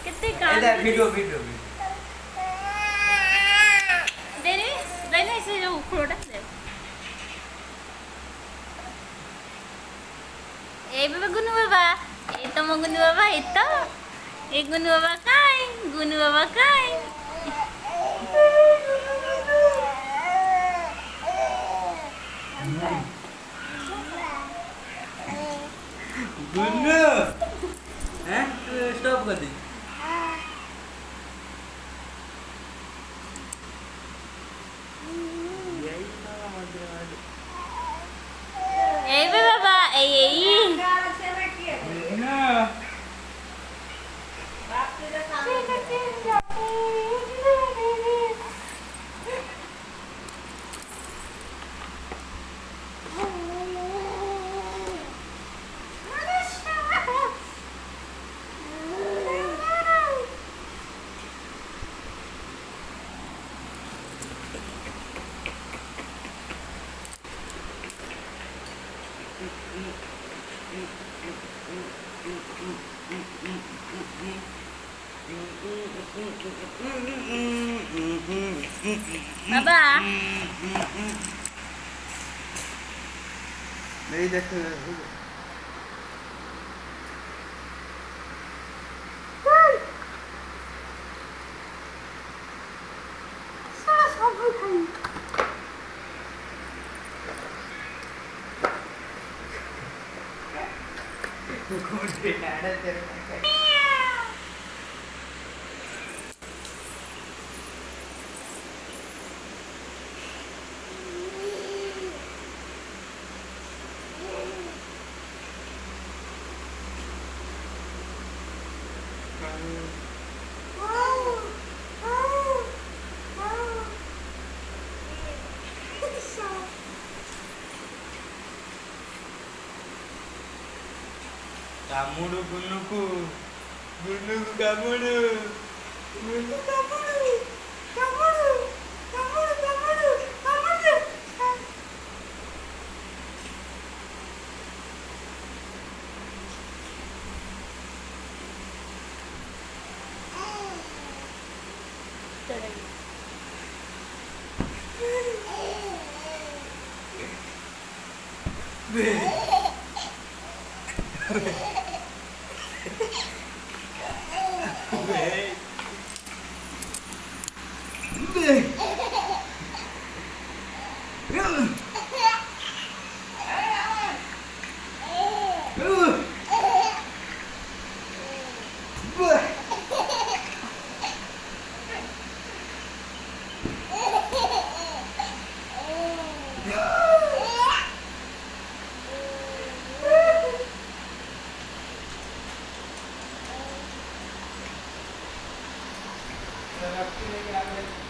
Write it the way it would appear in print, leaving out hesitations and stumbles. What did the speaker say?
କେତେ ଭିଡିଓ ଦେନି ଦେନି ସେ ଯୋଉ ଖୋଳଟା ଦେ এই বাবা গুনু বাবা এই তো মো গুনু বাবা এই তো এই গুনু বাবা কাই গুনু বাবা কাই गुन्नू हैं स्टॉप कर दी এই বাবা এই বাবা नहीं देख kamudu gunuku kamudu gunuku kamudu Terima kasih.